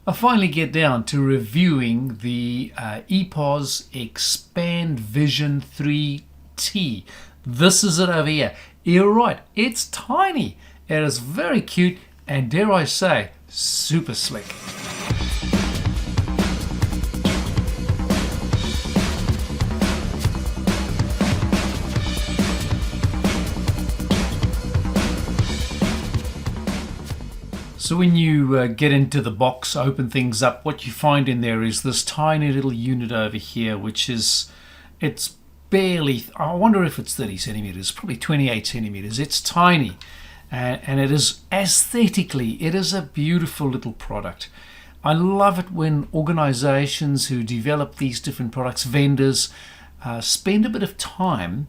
I finally get down to reviewing the EPOS Expand Vision 3T. This is it over here. You're right, it's tiny. It is very cute and, dare I say, super slick. So when you get into the box, open things up, what you find in there is this tiny little unit over here, which is, it's barely, I wonder if it's 30 centimeters, probably 28 centimeters. It's tiny, and it is aesthetically, it is a beautiful little product. I love it when organizations who develop these different products, vendors, spend a bit of time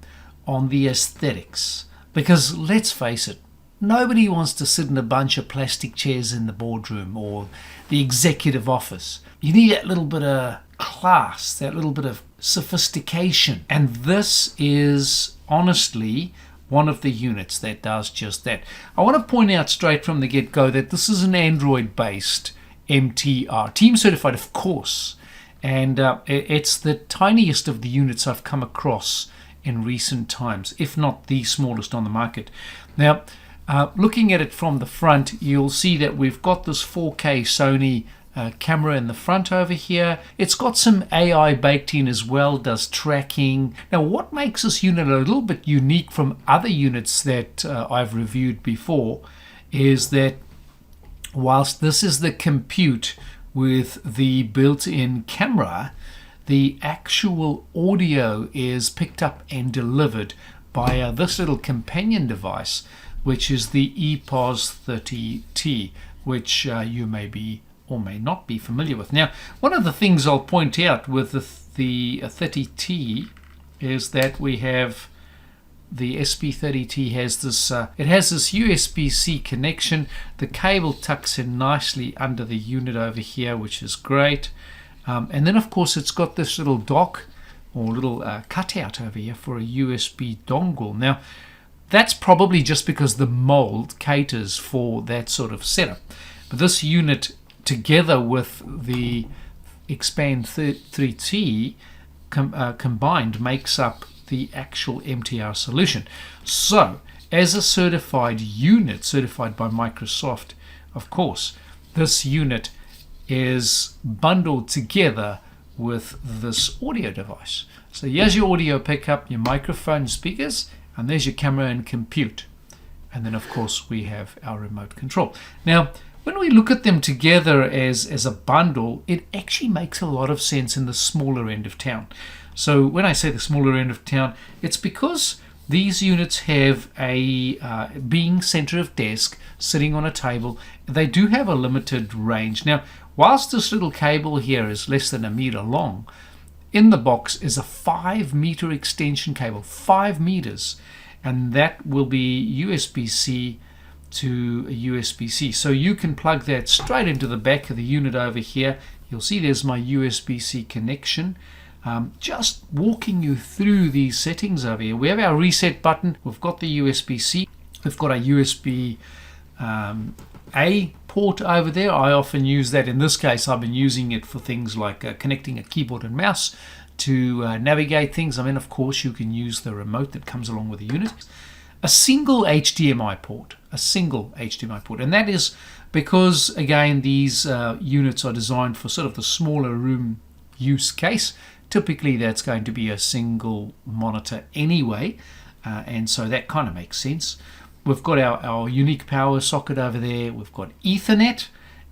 on the aesthetics, because let's face it, nobody wants to sit in a bunch of plastic chairs in the boardroom or the executive office. You need that little bit of class, that little bit of sophistication. And this is honestly one of the units that does just that. I want to point out straight from the get-go that this is an Android-based MTR, team certified, of course. And it's the tiniest of the units I've come across in recent times, if not the smallest on the market. Now, looking at it from the front, you'll see that we've got this 4K Sony camera in the front over here. It's got some AI baked in as well, does tracking. Now, what makes this unit a little bit unique from other units that I've reviewed before is that whilst this is the compute with the built-in camera, the actual audio is picked up and delivered by this little companion device, which is the EPOS 30T, which you may be or may not be familiar with. Now, one of the things I'll point out with the 30T is that we have the SP30T has this, it has this USB-C connection. The cable tucks in nicely under the unit over here, which is great. And then, of course, it's got this little dock or little cutout over here for a USB dongle. Now, that's probably just because the mold caters for that sort of setup. But this unit, together with the Expand 3T combined, makes up the actual MTR solution. So, as a certified unit, certified by Microsoft, of course, this unit is bundled together with this audio device. So here's your audio pickup, your microphone, speakers, and there's your camera and compute. And then, of course, we have our remote control. Now, when we look at them together as a bundle, it actually makes a lot of sense in the smaller end of town. So when I say the smaller end of town, it's because these units have a being center of desk, sitting on a table. They do have a limited range. Now, whilst this little cable here is less than 1 meter long, in the box is a 5-meter extension cable, 5 meters, and that will be USB-C to a USB-C. So you can plug that straight into the back of the unit over here. You'll see there's my USB-C connection. Just walking you through these settings over here. We have our reset button. We've got the USB-C. We've got a USB A port over there. I often use that. In this case, I've been using it for things like connecting a keyboard and mouse to navigate things. I mean, of course, you can use the remote that comes along with the unit. A single HDMI port, and that is because, again, these units are designed for sort of the smaller room use case. Typically, that's going to be a single monitor anyway, and so that kind of makes sense. We've got our unique power socket over there. We've got Ethernet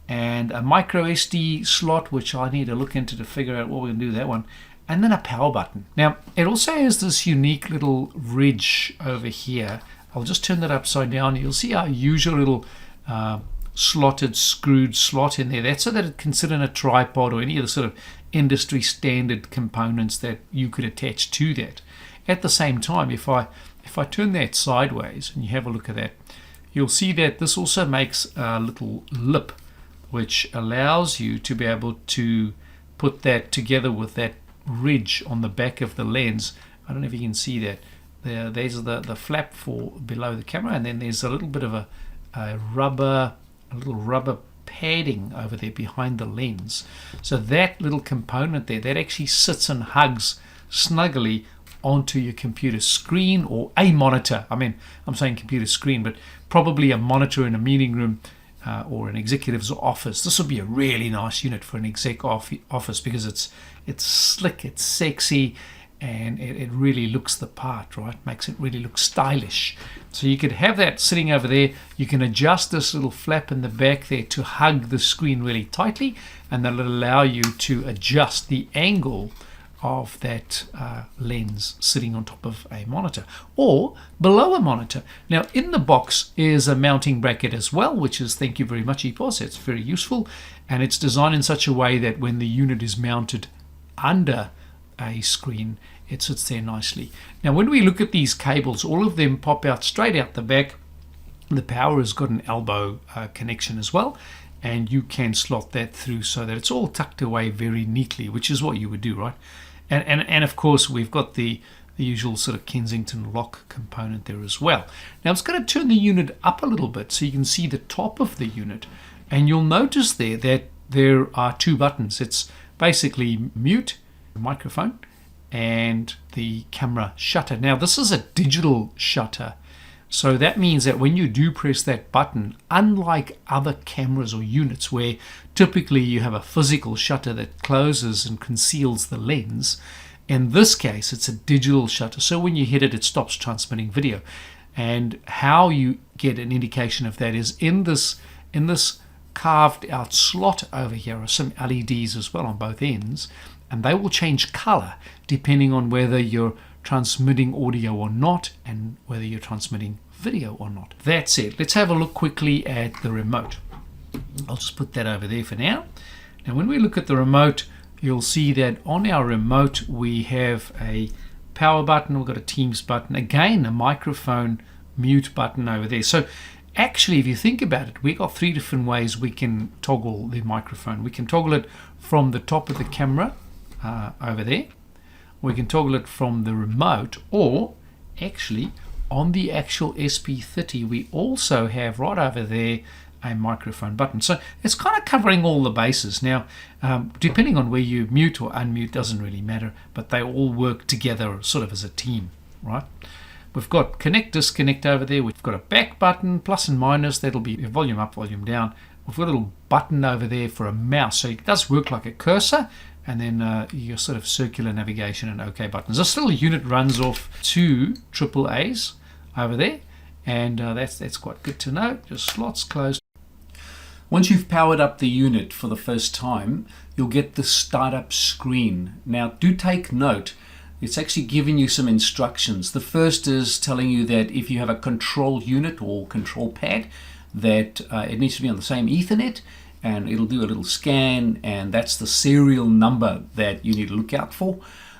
and a micro SD slot, which I need to look into to figure out what we're going to do with that one, and then a power button. Now, it also has this unique little ridge over here. I'll just turn that upside down. You'll see our usual little slotted, screwed slot in there. That's so that it can sit in a tripod or any of the sort of industry standard components that you could attach to that. At the same time, if I turn that sideways and you have a look at that, you'll see that this also makes a little lip which allows you to be able to put that together with that ridge on the back of the lens. I don't know if you can see that. There's the flap for below the camera, and then there's a little bit of a little rubber padding over there behind the lens. So that little component there, that actually sits and hugs snugly onto your computer screen or a monitor. I mean, I'm saying computer screen, but probably a monitor in a meeting room or an executive's office. This would be a really nice unit for an exec office because it's slick, it's sexy, and it really looks the part, right? Makes it really look stylish. So you could have that sitting over there. You can adjust this little flap in the back there to hug the screen really tightly, and that'll allow you to adjust the angle of that lens sitting on top of a monitor or below a monitor. Now in the box is a mounting bracket as well, which is, thank you very much EPOS, it's very useful, and it's designed in such a way that when the unit is mounted under a screen, it sits there nicely. Now when we look at these cables, all of them pop out straight out the back. The power has got an elbow connection as well, and you can slot that through so that it's all tucked away very neatly, which is what you would do, right? And of course we've got the usual sort of Kensington lock component there as well. Now I'm just going to turn the unit up a little bit so you can see the top of the unit, and you'll notice there that there are two buttons. It's basically mute, microphone, and the camera shutter. Now this is a digital shutter, so that means that when you do press that button, unlike other cameras or units where typically you have a physical shutter that closes and conceals the lens, in this case it's a digital shutter. So when you hit it, it stops transmitting video. And how you get an indication of that is in this carved out slot over here are some LEDs as well on both ends, and they will change color depending on whether you're transmitting audio or not and whether you're transmitting video or not. That's it. Let's have a look quickly at the remote. I'll just put that over there for now. Now when we look at the remote, you'll see that on our remote we have a power button, we've got a Teams button, again a microphone mute button over there. So actually if you think about it, we've got three different ways we can toggle the microphone. We can toggle it from the top of the camera over there. We can toggle it from the remote, or actually on the actual SP30 we also have right over there a microphone button. So it's kind of covering all the bases. Now depending on where you mute or unmute doesn't really matter, but they all work together sort of as a team, right? We've got connect, disconnect over there. We've got a back button, plus and minus, that'll be volume up, volume down. We've got a little button over there for a mouse, so it does work like a cursor, and then your sort of circular navigation and OK buttons. This little unit runs off two AAAs over there, and that's quite good to know. Just slots closed. Once you've powered up the unit for the first time, you'll get the startup screen. Now do take note, it's actually giving you some instructions. The first is telling you that if you have a control unit or control pad, that it needs to be on the same Ethernet, and it'll do a little scan, and that's the serial number that you need to look out for.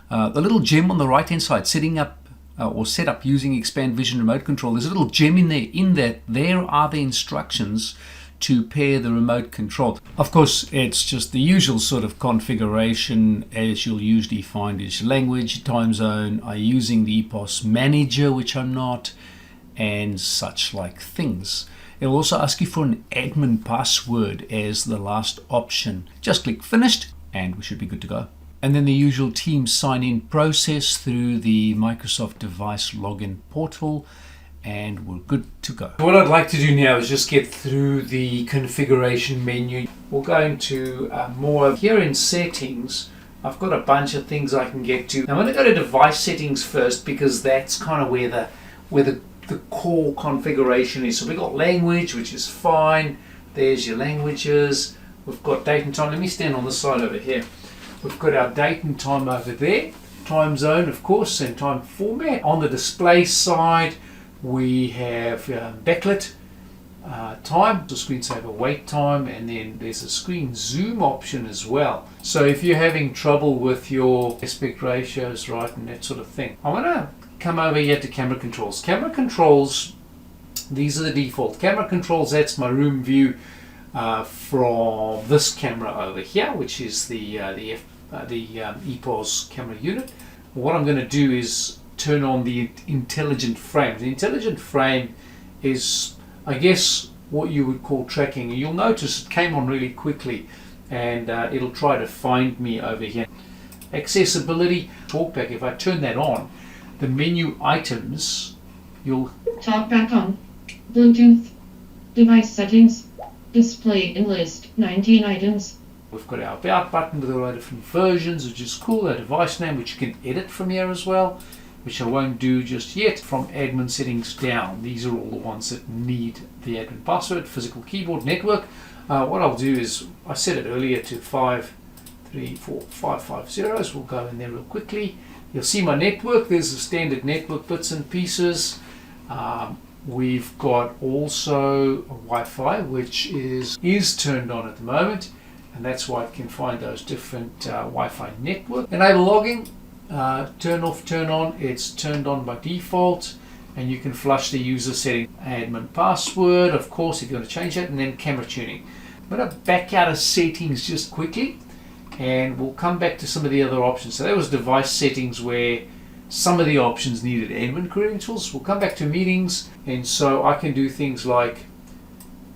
The little gem on the right hand side, setting up or set up using Expand Vision remote control, there's a little gem in there, there are the instructions to pair the remote control. Of course, it's just the usual sort of configuration as you'll usually find is language, time zone, are you using the EPOS manager, which I'm not, and such like things. It'll also ask you for an admin password as the last option. Just click finished and we should be good to go. And then the usual Teams sign-in process through the Microsoft device login portal, and we're good to go. What I'd like to do now is just get through the configuration menu. We'll go into more here in settings. I've got a bunch of things I can get to. I'm going to go to device settings first because that's kind of where the core configuration is. So we've got language, which is fine. There's your languages. We've got date and time. Let me stand on this side over here. We've got our date and time over there. Time zone, of course, and time format. On the display side, we have backlit time, the screensaver wait time, and then there's a screen zoom option as well. So if you're having trouble with your aspect ratios, right, and that sort of thing, I'm going to come over here to camera controls. Camera controls, these are the default camera controls. That's my room view from this camera over here, which is the EPOS camera unit. What I'm going to do is turn on the intelligent frame. The intelligent frame is, I guess, what you would call tracking. You'll notice it came on really quickly, and it'll try to find me over here. Accessibility, talkback, if I turn that on, the menu items, you'll... Talkback on. Bluetooth. Device settings. Display in list. 19 items. We've got our about button with all our different versions, which is cool. Our device name, which you can edit from here as well, which I won't do just yet. From admin settings down, these are all the ones that need the admin password. Physical keyboard, network. What I'll do is, I set it earlier to 5 zeros. We'll go in there real quickly. You'll see my network. There's the standard network bits and pieces. We've got also a Wi-Fi, which is turned on at the moment, and that's why it can find those different Wi-Fi network. Enable logging, turn off, turn on. It's turned on by default, and you can flush the user setting. Admin password, of course, if you want to change that, and then camera tuning. I'm going to back out of settings just quickly, and we'll come back to some of the other options. So that was device settings, where some of the options needed admin credentials. We'll come back to meetings, and so I can do things like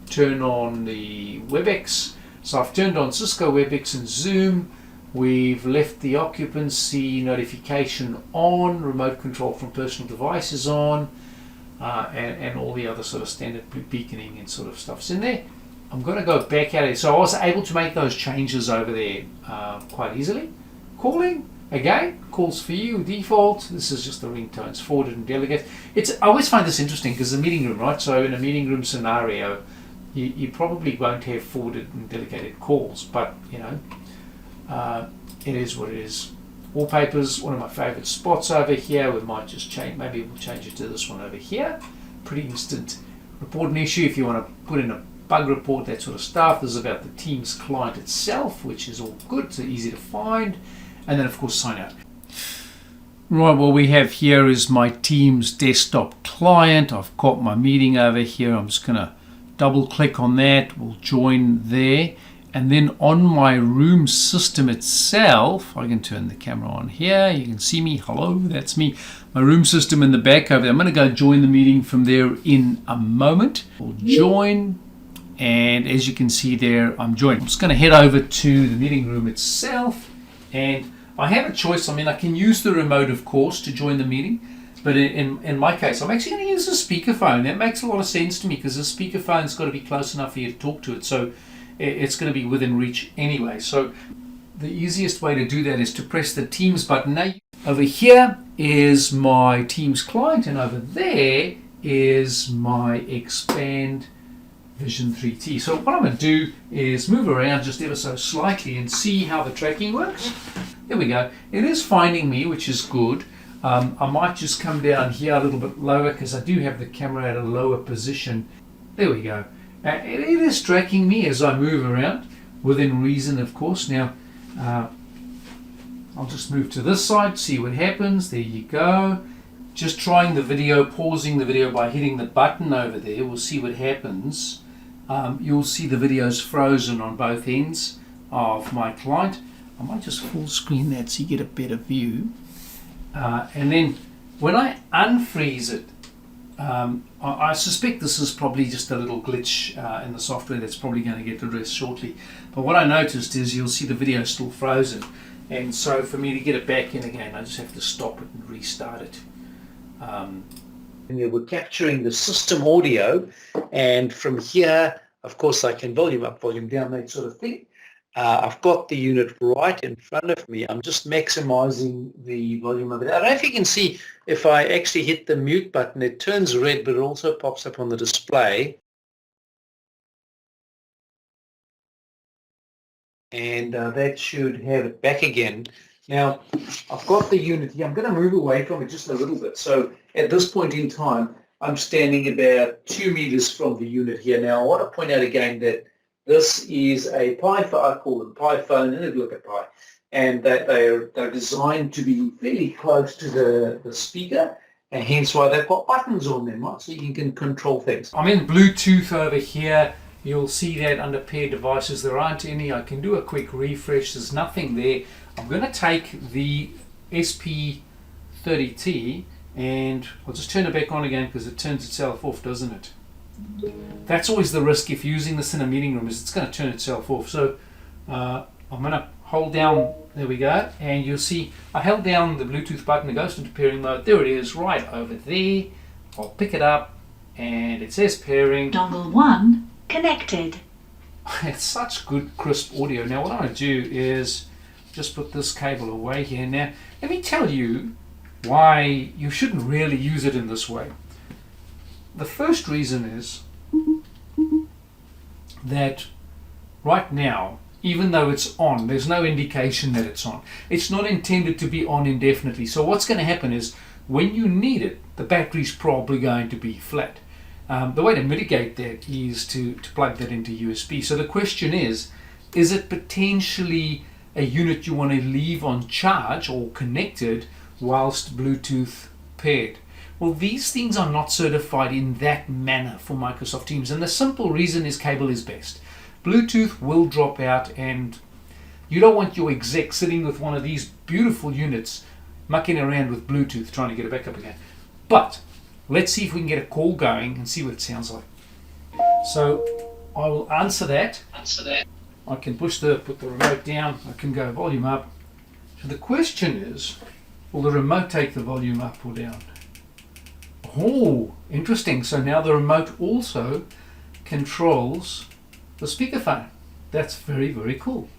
turn on the WebEx. So I've turned on Cisco WebEx and Zoom. We've left the occupancy notification on, remote control from personal devices on, and all the other sort of standard beaconing and sort of stuff's in there. I'm going to go back at it. So I was able to make those changes over there quite easily. Calling, again, calls for you, default. This is just the ringtones, forwarded and delegate. I always find this interesting because the meeting room, right? So in a meeting room scenario, you probably won't have forwarded and delegated calls, but you know, it is what it is. Wallpapers, one of my favorite spots over here. We might just change, maybe we'll change it to this one over here. Pretty instant. Report an issue if you want to put in a bug report, that sort of stuff. This is about the Teams client itself, which is all good, so easy to find. And then of course sign out. Right, what we have here is my Teams desktop client. I've got my meeting over here. I'm just going to double click on that. We'll join there. And then on my room system itself, I can turn the camera on here. You can see me. Hello, that's me. My room system in the back over there. I'm going to go join the meeting from there in a moment. We'll join. And as you can see there, I'm joined. I'm just going to head over to the meeting room itself. And I have a choice. I mean, I can use the remote, of course, to join the meeting. But in my case, I'm actually going to use a speakerphone. That makes a lot of sense to me because the speakerphone's got to be close enough for you to talk to it. So it's going to be within reach anyway. So the easiest way to do that is to press the Teams button. Now, over here is my Teams client, and over there is my Expand Vision 3T. So what I'm going to do is move around just ever so slightly and see how the tracking works. There we go. It is finding me, which is good. I might just come down here a little bit lower because I do have the camera at a lower position. There we go. It is tracking me as I move around, within reason, of course. Now, I'll just move to this side, see what happens. There you go. Just trying the video, pausing the video by hitting the button over there. We'll see what happens. You'll see the video's frozen on both ends of my client. I might just full screen that so you get a better view. And then when I unfreeze it, I suspect this is probably just a little glitch in the software that's probably going to get addressed shortly. But what I noticed is you'll see the video is still frozen. And so for me to get it back in again, I just have to stop it and restart it. And we're capturing the system audio, and from here, of course, I can volume up, volume down, that sort of thing. I've got the unit right in front of me. I'm just maximizing the volume of it. I don't know if you can see, if I actually hit the mute button, it turns red, but it also pops up on the display. And that should have it back again. Now, I've got the unit here. I'm going to move away from it just a little bit. So at this point in time, I'm standing about 2 meters from the unit here. Now, I want to point out again that this is a Pi phone. I call them Pi phone, and look at Pi. And that they're designed to be fairly close to the speaker, and hence why they've got buttons on them, right? So you can control things. I'm in Bluetooth over here. You'll see that under paired devices, there aren't any. I can do a quick refresh. There's nothing there. I'm going to take the SP30T and I'll just turn it back on again because it turns itself off, doesn't it? That's always the risk if you're using this in a meeting room, is it's going to turn itself off. So I'm going to hold down, there we go, and you'll see I held down the Bluetooth button, it goes into pairing mode. There it is, right over there. I'll pick it up and it says pairing. Dongle 1 connected. It's such good crisp audio. Now what I'm going to do is just put this cable away here. Now let me tell you why you shouldn't really use it in this way. The first reason is that right now, even though it's on, there's no indication that it's on. It's not intended to be on indefinitely. So what's going to happen is when you need it, the battery's probably going to be flat. The way to mitigate that is to plug that into USB. So the question is it potentially a unit you want to leave on charge or connected whilst Bluetooth paired? Well, these things are not certified in that manner for Microsoft Teams, and the simple reason is cable is best. Bluetooth will drop out, and you don't want your exec sitting with one of these beautiful units mucking around with Bluetooth trying to get it back up again. But let's see if we can get a call going and see what it sounds like. So I will answer that. I can put the remote down. I can go volume up. So the question is, will the remote take the volume up or down? Oh, interesting. So now the remote also controls the speakerphone. That's very, very cool.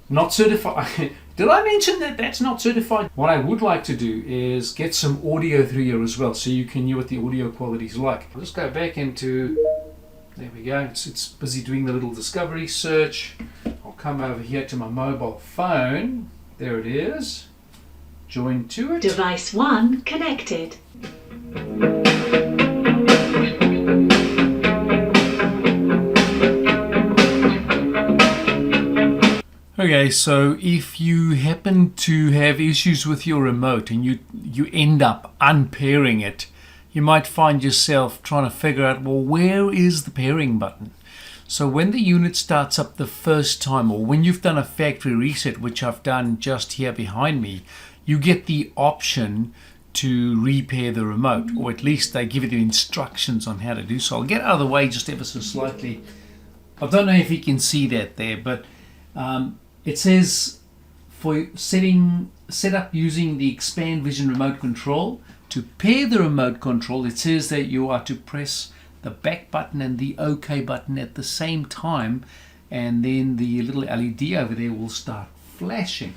Not certified. Did I mention that that's not certified? What I would like to do is get some audio through here as well, so you can hear what the audio quality is like. I'll just go back into, there we go, it's busy doing the little discovery search. I'll come over here to my mobile phone. There it is. Join to it. Device 1 connected. Okay, so if you happen to have issues with your remote and you end up unpairing it, you might find yourself trying to figure out, well, where is the pairing button? So when the unit starts up the first time, or when you've done a factory reset, which I've done just here behind me, you get the option to repair the remote, or at least they give you the instructions on how to do so. I'll get out of the way just ever so slightly. I don't know if you can see that there, but it says for set up using the Expand Vision remote control. To pair the remote control, it says that you are to press the back button and the OK button at the same time, and then the little LED over there will start flashing.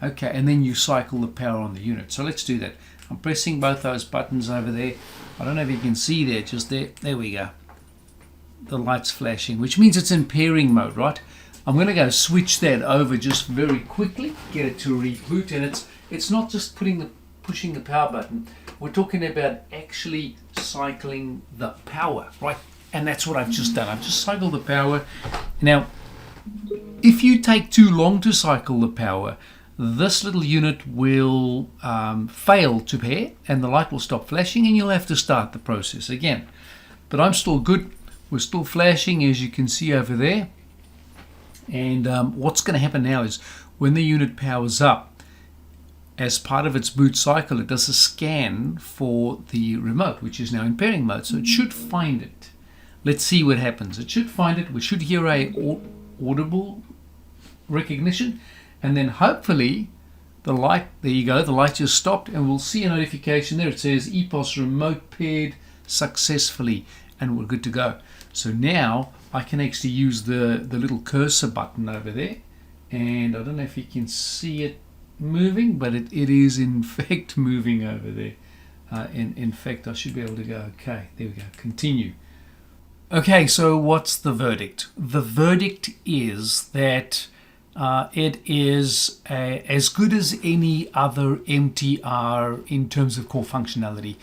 Okay, and then you cycle the power on the unit. So let's do that. I'm pressing both those buttons over there. I don't know if you can see there, just there. There we go. The light's flashing, which means it's in pairing mode, right? I'm going to go switch that over just very quickly, get it to reboot, and it's not just pushing the power button. We're talking about actually cycling the power, right? And that's what I've just done. I've just cycled the power. Now, if you take too long to cycle the power, this little unit will fail to pair and the light will stop flashing and you'll have to start the process again. But I'm still good. We're still flashing, as you can see over there. And what's going to happen now is when the unit powers up, as part of its boot cycle, it does a scan for the remote, which is now in pairing mode. So it should find it. Let's see what happens. It should find it. We should hear a audible recognition. And then hopefully the light, there you go, the light just stopped, and we'll see a notification there. It says EPOS remote paired successfully, and we're good to go. So now I can actually use the little cursor button over there, and I don't know if you can see it moving, but it is in fact moving over there. In fact, I should be able to go, okay, there we go, continue. Okay, so what's the verdict? The verdict is that it is as good as any other MTR in terms of core functionality,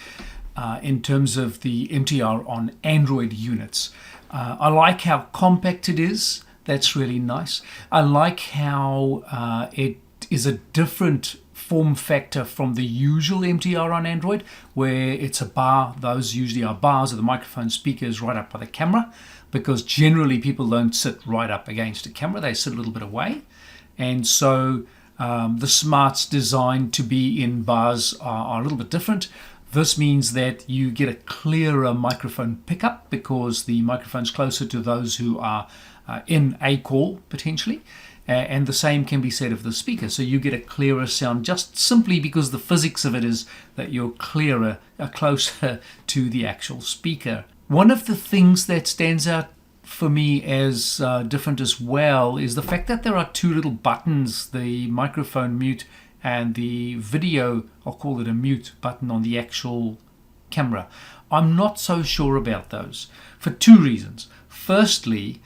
in terms of the MTR on Android units. I like how compact it is. That's really nice. I like how it is a different form factor from the usual MTR on Android, where it's a bar. Those usually are bars of the microphone speakers right up by the camera, because generally people don't sit right up against the camera. They sit a little bit away. And so the smarts designed to be in bars are a little bit different. This means that you get a clearer microphone pickup because the microphone's closer to those who are in a call potentially. And the same can be said of the speaker. So you get a clearer sound just simply because the physics of it is that you're clearer, closer to the actual speaker. One of the things that stands out for me as different as well is the fact that there are two little buttons, the microphone mute and the video, I'll call it a mute button on the actual camera. I'm not so sure about those for two reasons. Firstly,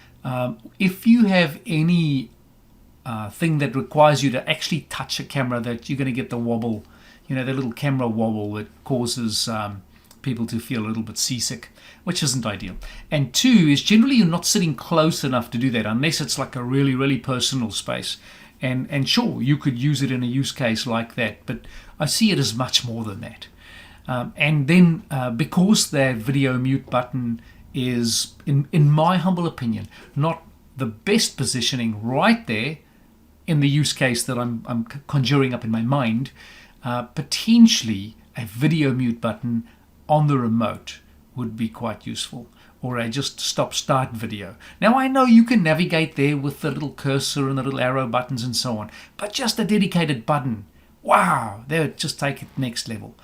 if you have any thing that requires you to actually touch a camera, that you're going to get the wobble, the little camera wobble that causes people to feel a little bit seasick, which isn't ideal. And two is generally you're not sitting close enough to do that unless it's like a really, really personal space. And sure, you could use it in a use case like that, but I see it as much more than that. And then because that video mute button is, in my humble opinion, not the best positioning right there in the use case that I'm conjuring up in my mind, potentially a video mute button on the remote would be quite useful, or a just stop-start video. Now I know you can navigate there with the little cursor and the little arrow buttons and so on, but just a dedicated button, wow, they would just take it next level.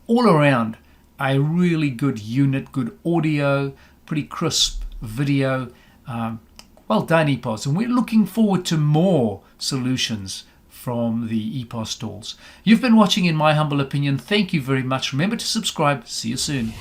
All around, a really good unit, good audio, pretty crisp video. Well done, EPOS, and we're looking forward to more solutions from the EPOS tools. You've been watching In My Humble Opinion. Thank you very much. Remember to subscribe. See you soon.